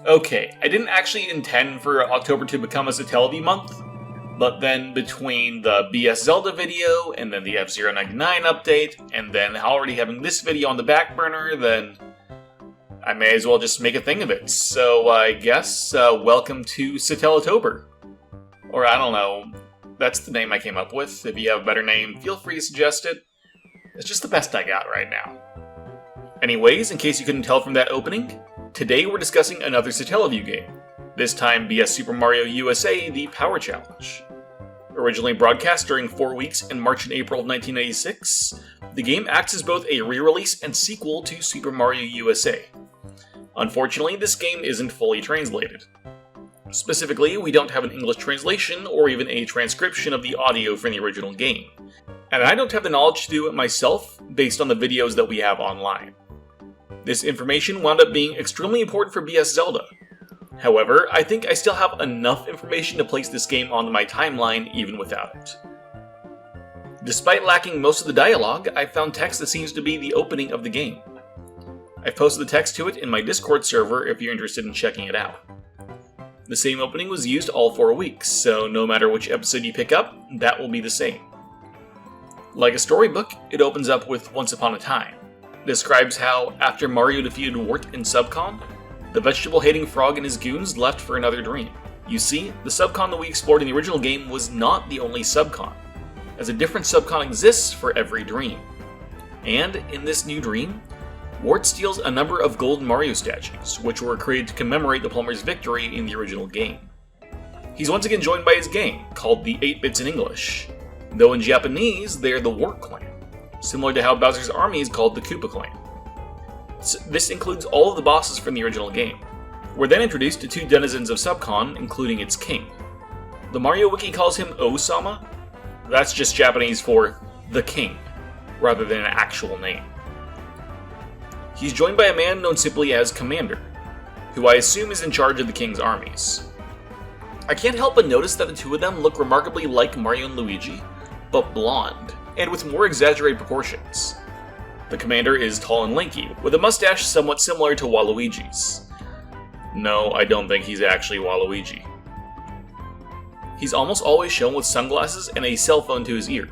Okay, I didn't actually intend for October to become a Satellatober month, but then between the BS Zelda video, and then the F-099 update, and then already having this video on the back burner, then I may as well just make a thing of it. So I guess, welcome to Satellatober. Or I don't know, that's the name I came up with. If you have a better name, feel free to suggest it. It's just the best I got right now. Anyways, in case you couldn't tell from that opening, today we're discussing another Satellaview game. This time BS Super Mario USA, the Power Challenge. Originally broadcast during 4 weeks in March and April of 1996, the game acts as both a re-release and sequel to Super Mario USA. Unfortunately, this game isn't fully translated. Specifically, we don't have an English translation or even a transcription of the audio from the original game. And I don't have the knowledge to do it myself based on the videos that we have online. This information wound up being extremely important for BS Zelda. However, I think I still have enough information to place this game onto my timeline even without it. Despite lacking most of the dialogue, I found text that seems to be the opening of the game. I've posted the text to it in my Discord server if you're interested in checking it out. The same opening was used all 4 weeks, so no matter which episode you pick up, that will be the same. Like a storybook, it opens up with Once Upon a Time. It describes how, after Mario defeated Wart in Subcon, the vegetable-hating frog and his goons left for another dream. You see, the Subcon that we explored in the original game was not the only Subcon, as a different Subcon exists for every dream. And, in this new dream, Wart steals a number of gold Mario statues, which were created to commemorate the plumber's victory in the original game. He's once again joined by his gang, called the 8-Bits in English, though in Japanese they're the Wart clan, similar to how Bowser's army is called the Koopa clan. This includes all of the bosses from the original game. We're then introduced to 2 denizens of Subcon, including its king. The Mario Wiki calls him Osama. That's just Japanese for the king, rather than an actual name. He's joined by a man known simply as Commander, who I assume is in charge of the king's armies. I can't help but notice that the 2 of them look remarkably like Mario and Luigi, but blonde, and with more exaggerated proportions. The commander is tall and lanky, with a mustache somewhat similar to Waluigi's. No, I don't think he's actually Waluigi. He's almost always shown with sunglasses and a cell phone to his ear.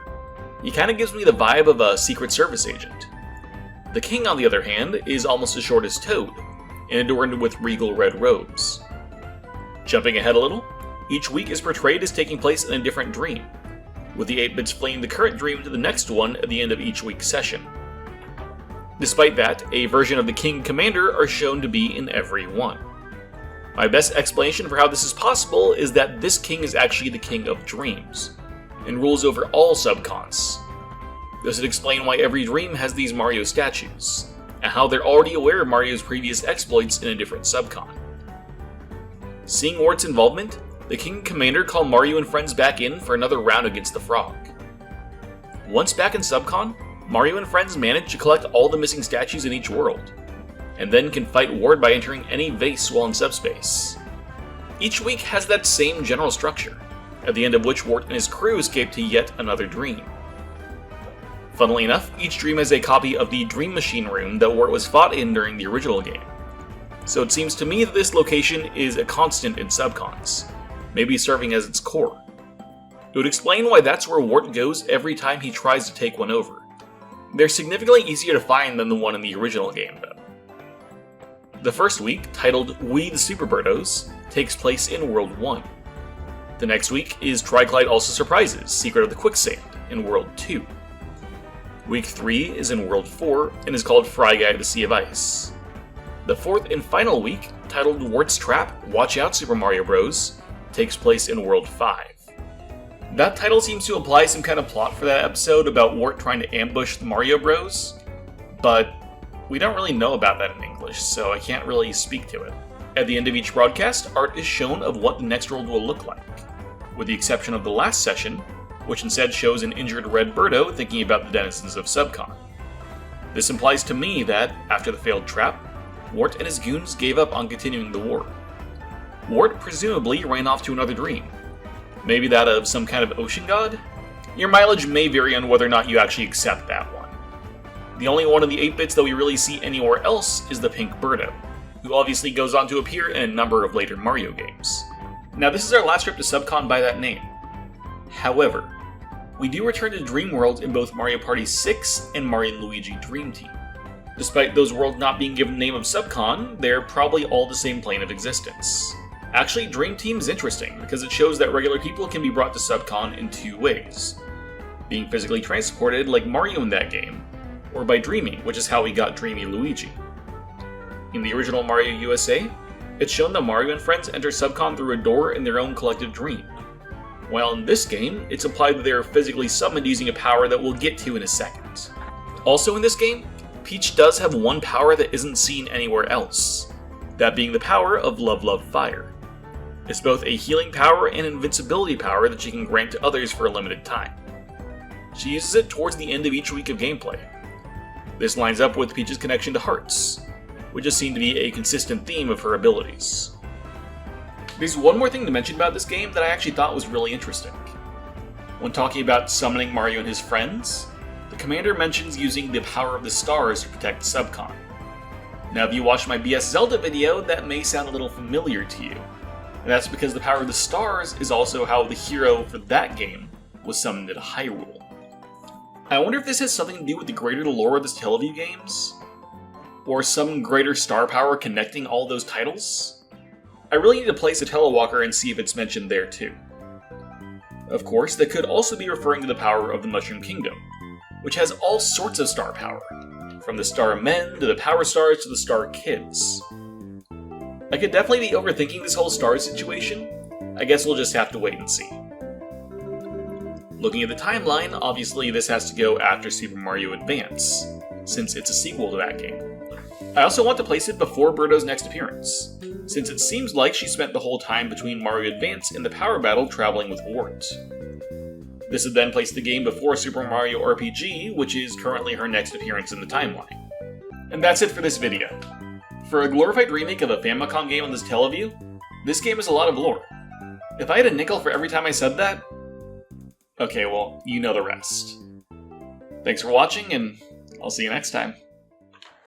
He kinda gives me the vibe of a Secret Service agent. The king, on the other hand, is almost as short as Toad, and adorned with regal red robes. Jumping ahead a little, each week is portrayed as taking place in a different dream, with the 8-Bits fleeing the current dream to the next one at the end of each week's session. Despite that, a version of the King Commander are shown to be in every one. My best explanation for how this is possible is that this king is actually the King of Dreams, and rules over all subcons. This would explain why every dream has these Mario statues, and how they're already aware of Mario's previous exploits in a different subcon. Seeing Wart's involvement, the King Commander called Mario and friends back in for another round against the Frog. Once back in Subcon, Mario and friends manage to collect all the missing statues in each world, and then can fight Wart by entering any vase while in subspace. Each week has that same general structure, at the end of which Wart and his crew escape to yet another dream. Funnily enough, each dream has a copy of the Dream Machine room that Wart was fought in during the original game. So it seems to me that this location is a constant in subcons, maybe serving as its core. It would explain why that's where Wart goes every time he tries to take one over. They're significantly easier to find than the one in the original game, though. The first week, titled We the Super Birdos, takes place in World 1. The next week is Triclide Also Surprises, Secret of the Quicksand, in World 2. Week 3 is in World 4 and is called Fry Guy the Sea of Ice. The fourth and final week, titled Wart's Trap, Watch Out Super Mario Bros., takes place in World 5. That title seems to imply some kind of plot for that episode about Wart trying to ambush the Mario Bros, but we don't really know about that in English, so I can't really speak to it. At the end of each broadcast, art is shown of what the next world will look like, with the exception of the last session, which instead shows an injured Red Birdo thinking about the denizens of Subcon. This implies to me that, after the failed trap, Wart and his goons gave up on continuing the war. Wart presumably ran off to another dream. Maybe that of some kind of ocean god? Your mileage may vary on whether or not you actually accept that one. The only one of the 8-Bits that we really see anywhere else is the Pink Birdo, who obviously goes on to appear in a number of later Mario games. Now this is our last trip to Subcon by that name. However, we do return to Dream World in both Mario Party 6 and Mario & Luigi Dream Team. Despite those worlds not being given the name of Subcon, they're probably all the same plane of existence. Actually, Dream Team is interesting because it shows that regular people can be brought to Subcon in two ways. Being physically transported like Mario in that game, or by dreaming, which is how we got Dreamy Luigi. In the original Mario USA, it's shown that Mario and friends enter Subcon through a door in their own collective dream. While in this game, it's implied that they are physically summoned using a power that we'll get to in a second. Also in this game, Peach does have one power that isn't seen anywhere else, that being the power of Love Love Fire. It's both a healing power and invincibility power that she can grant to others for a limited time. She uses it towards the end of each week of gameplay. This lines up with Peach's connection to hearts, which is seen to be a consistent theme of her abilities. There's one more thing to mention about this game that I actually thought was really interesting. When talking about summoning Mario and his friends, the commander mentions using the power of the stars to protect Subcon. Now if you watched my BS Zelda video, that may sound a little familiar to you. And that's because the power of the stars is also how the hero for that game was summoned at Hyrule. I wonder if this has something to do with the greater lore of the Satellaview games? Or some greater star power connecting all those titles? I really need to play Satellawalker and see if it's mentioned there too. Of course, that could also be referring to the power of the Mushroom Kingdom, which has all sorts of star power, from the Star Men to the Power Stars to the Star Kids. I could definitely be overthinking this whole star situation. I guess we'll just have to wait and see. Looking at the timeline, obviously this has to go after Super Mario Advance, since it's a sequel to that game. I also want to place it before Birdo's next appearance, since it seems like she spent the whole time between Mario Advance and the Power Battle traveling with Wart. This would then place the game before Super Mario RPG, which is currently her next appearance in the timeline. And that's it for this video. For a glorified remake of a Famicom game on this Satellaview, this game is a lot of lore. If I had a nickel for every time I said that, okay, well, you know the rest. Thanks for watching, and I'll see you next time.